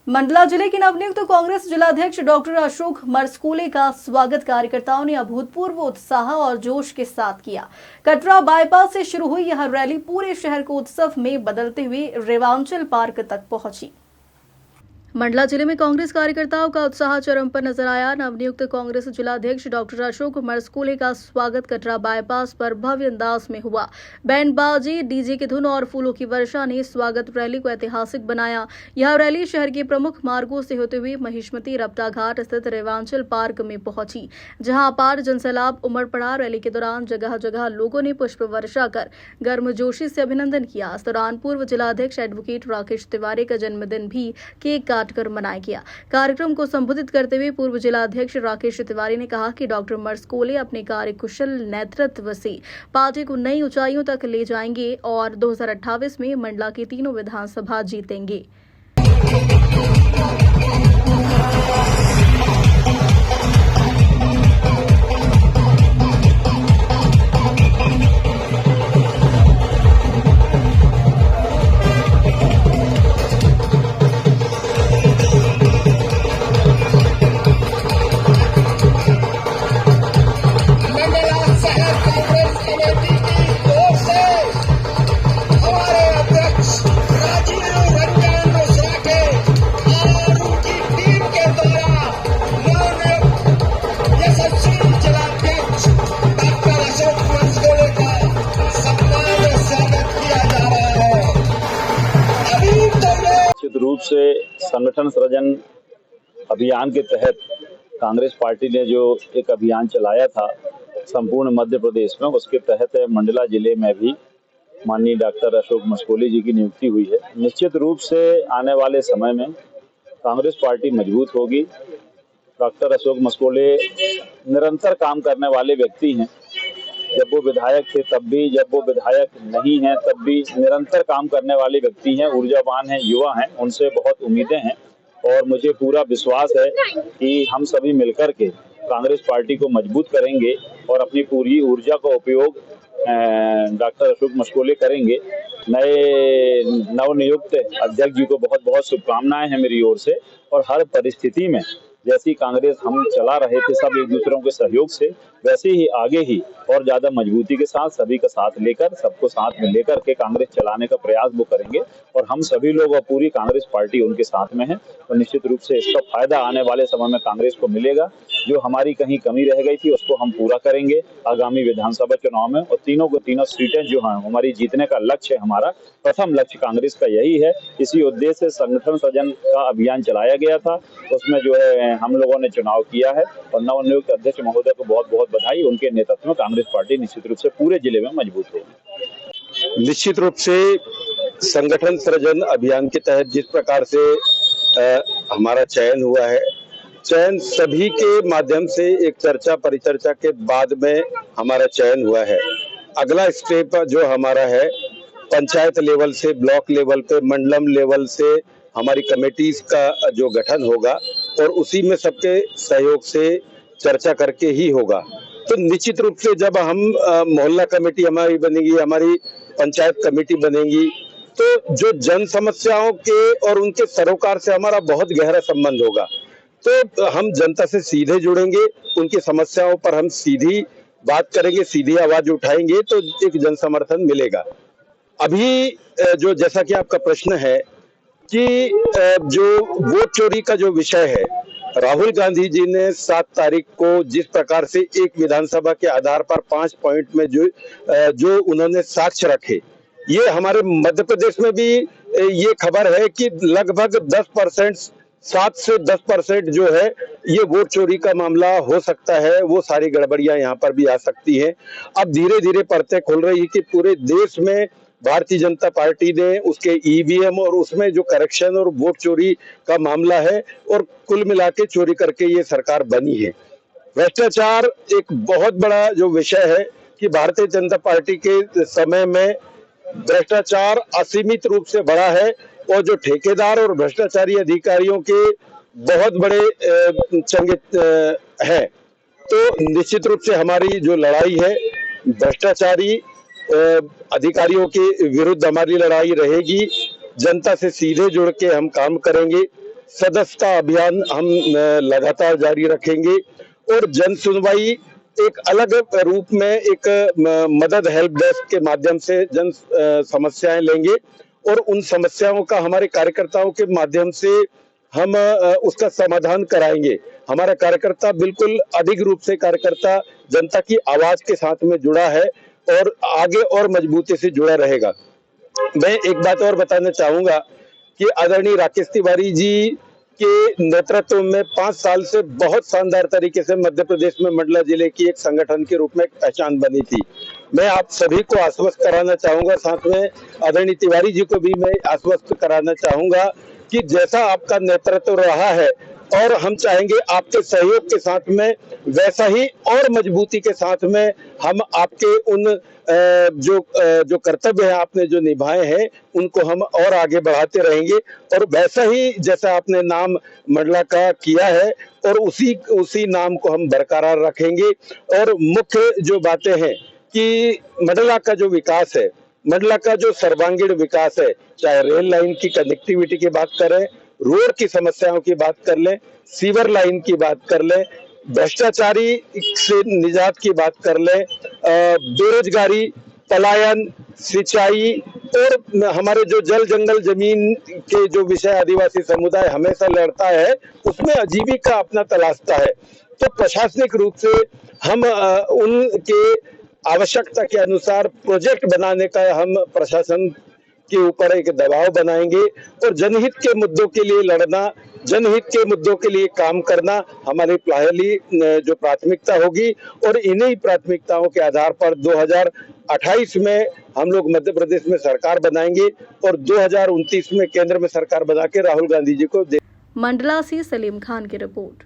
मंडला जिले के नवनियुक्त कांग्रेस जिलाध्यक्ष डॉक्टर अशोक मरस्कोले का स्वागत कार्यकर्ताओं ने अभूतपूर्व उत्साह और जोश के साथ किया। कटरा बाईपास से शुरू हुई यह रैली पूरे शहर को उत्सव में बदलते हुए रेवांचल पार्क तक पहुंची। मंडला जिले में कांग्रेस कार्यकर्ताओं का उत्साह चरम पर नजर आया। नवनियुक्त कांग्रेस जिलाध्यक्ष डॉक्टर अशोक मरस्कोले का स्वागत कटरा बाईपास पर भव्य अंदाज में हुआ। बैंडबाजी, डीजे की धुन और फूलों की वर्षा ने स्वागत रैली को ऐतिहासिक बनाया। यह रैली शहर के प्रमुख मार्गों से होते हुए महिष्मती रपटा घाट स्थित रेवांचल पार्क में पहुंची, जहां अपार जनसैलाब उमड़ पड़ा। रैली के दौरान जगह जगह लोगों ने पुष्प वर्षा कर गर्मजोशी से अभिनंदन किया। इस दौरान पूर्व जिलाध्यक्ष एडवोकेट राकेश तिवारी का जन्मदिन भी केक कर मनाया गया। कार्यक्रम को संबोधित करते हुए पूर्व जिलाध्यक्ष राकेश तिवारी ने कहा कि डॉक्टर मरस्कोले अपने कार्यकुशल नेतृत्व से पार्टी को नई ऊंचाइयों तक ले जाएंगे और 2028 में मंडला की तीनों विधानसभा जीतेंगे। रूप से संगठन सृजन अभियान के तहत कांग्रेस पार्टी ने जो एक अभियान चलाया था संपूर्ण मध्य प्रदेश में, उसके तहत मंडला जिले में भी माननीय डॉक्टर अशोक मरस्कोले जी की नियुक्ति हुई है। निश्चित रूप से आने वाले समय में कांग्रेस पार्टी मजबूत होगी। डॉक्टर अशोक मरस्कोले निरंतर काम करने वाले व्यक्ति हैं। जब वो विधायक थे तब भी, जब वो विधायक नहीं हैं तब भी निरंतर काम करने वाले व्यक्ति हैं, ऊर्जावान हैं, युवा हैं। उनसे बहुत उम्मीदें हैं और मुझे पूरा विश्वास है कि हम सभी मिलकर के कांग्रेस पार्टी को मजबूत करेंगे और अपनी पूरी ऊर्जा का उपयोग डॉक्टर अशोक मरस्कोले करेंगे। नए नवनियुक्त अध्यक्ष जी को बहुत बहुत शुभकामनाएं हैं मेरी ओर से। और हर परिस्थिति में जैसी कांग्रेस हम चला रहे थे सब एक दूसरों के सहयोग से, वैसे ही आगे ही और ज्यादा मजबूती के साथ सभी का साथ लेकर, सबको साथ में लेकर के कांग्रेस चलाने का प्रयास वो करेंगे। और हम सभी लोग और पूरी कांग्रेस पार्टी उनके साथ में है और निश्चित रूप से इसका फायदा आने वाले समय में कांग्रेस को मिलेगा। जो हमारी कहीं कमी रह गई थी उसको हम पूरा करेंगे आगामी विधानसभा चुनाव में। और तीनों को तीनों सीटें जो हैं हमारी जीतने का लक्ष्य है, हमारा प्रथम लक्ष्य कांग्रेस का यही है। इसी उद्देश्य से संगठन सृजन का अभियान चलाया गया था, उसमें जो है हम लोगों ने चुनाव किया है। और नवनियुक्त अध्यक्ष महोदय को बहुत बहुत बधाई। उनके नेतृत्व में कांग्रेस पार्टी निश्चित रूप से पूरे जिले में मजबूत होगी। निश्चित रूप से संगठन सृजन अभियान के तहत जिस प्रकार से हमारा चयन हुआ है, चयन सभी के माध्यम से एक चर्चा परिचर्चा के बाद में हमारा चयन हुआ है। अगला स्टेप जो हमारा है पंचायत लेवल से ब्लॉक लेवल पे, मंडलम लेवल से हमारी कमेटीज का जो गठन होगा और उसी में सबके सहयोग से चर्चा करके ही होगा। तो निश्चित रूप से जब हम मोहल्ला कमेटी हमारी बनेगी, हमारी पंचायत कमेटी बनेगी, तो जो जन समस्याओं के और उनके सरोकार से हमारा बहुत गहरा संबंध होगा। तो हम जनता से सीधे जुड़ेंगे, उनकी समस्याओं पर हम सीधी बात करेंगे, सीधी आवाज उठाएंगे, तो एक जन समर्थन मिलेगा। अभी जो जैसा कि आपका प्रश्न है कि जो वोट चोरी का जो विषय है, राहुल गांधी जी ने 7 तारीख को जिस प्रकार से एक विधानसभा के आधार पर 5 पॉइंट में जो उन्होंने साक्ष्य रखे, ये हमारे मध्य प्रदेश में भी ये खबर है कि लगभग 10%, 7 से 10% जो है ये वोट चोरी का मामला हो सकता है। वो सारी गड़बड़ियां यहाँ पर भी आ सकती हैं। अब धीरे धीरे परतें खुल रही है कि पूरे देश में भारतीय जनता पार्टी ने उसके ईवीएम और उसमें जो करेक्शन और वोट चोरी का मामला है और कुल मिला के चोरी करके ये सरकार बनी है। भ्रष्टाचार एक बहुत बड़ा जो विषय है कि भारतीय जनता पार्टी के समय में भ्रष्टाचार असीमित रूप से बढ़ा है और जो ठेकेदार और भ्रष्टाचारी अधिकारियों के बहुत बड़े चंगे है। तो निश्चित रूप से हमारी जो लड़ाई है भ्रष्टाचारी अधिकारियों के विरुद्ध हमारी लड़ाई रहेगी। जनता से सीधे जुड़ के हम काम करेंगे, सदस्यता अभियान हम लगातार जारी रखेंगे और जन सुनवाई एक अलग रूप में एक मदद हेल्प डेस्क के माध्यम से जन समस्याएं लेंगे और उन समस्याओं का हमारे कार्यकर्ताओं के माध्यम से हम उसका समाधान कराएंगे। हमारा कार्यकर्ता बिल्कुल अधिक रूप से कार्यकर्ता जनता की आवाज के साथ में जुड़ा है और आगे और मजबूती से जुड़ा रहेगा। मैं एक बात और बताना चाहूंगा कि आदरणीय राकेश तिवारी जी के नेतृत्व में 5 साल से बहुत शानदार तरीके से मध्य प्रदेश में मंडला जिले की एक संगठन के रूप में पहचान बनी थी। मैं आप सभी को आश्वस्त कराना चाहूंगा, साथ में आदरणीय तिवारी जी को भी मैं आश्वस्त कराना चाहूंगा कि जैसा आपका नेतृत्व रहा है और हम चाहेंगे आपके सहयोग के साथ में वैसा ही और मजबूती के साथ में हम आपके उन जो कर्तव्य है आपने जो निभाए हैं उनको हम और आगे बढ़ाते रहेंगे और वैसा ही जैसा आपने नाम मंडला का किया है और उसी नाम को हम बरकरार रखेंगे। और मुख्य जो बातें हैं कि मंडला का जो विकास है, मंडला का जो सर्वांगीण विकास है, चाहे रेल लाइन की कनेक्टिविटी की बात करें, रोड की समस्याओं की बात कर लें, सीवर लाइन की बात कर लें, भ्रष्टाचारी से निजात की बात कर लें, बेरोजगारी, पलायन, सिंचाई और हमारे जो जल जंगल जमीन के जो विषय आदिवासी समुदाय हमेशा लड़ता है उसमें आजीविका अपना तलाशता है। तो प्रशासनिक रूप से हम उनके आवश्यकता के अनुसार प्रोजेक्ट बनाने का हम प्रशासन के ऊपर एक दबाव बनाएंगे और जनहित के मुद्दों के लिए लड़ना, जनहित के मुद्दों के लिए काम करना हमारी पहली जो प्राथमिकता होगी और इन्हीं प्राथमिकताओं के आधार पर 2028 में हम लोग मध्य प्रदेश में सरकार बनाएंगे और 2029 में केंद्र में सरकार बना के राहुल गांधी जी को मंडला से सलीम खान की रिपोर्ट।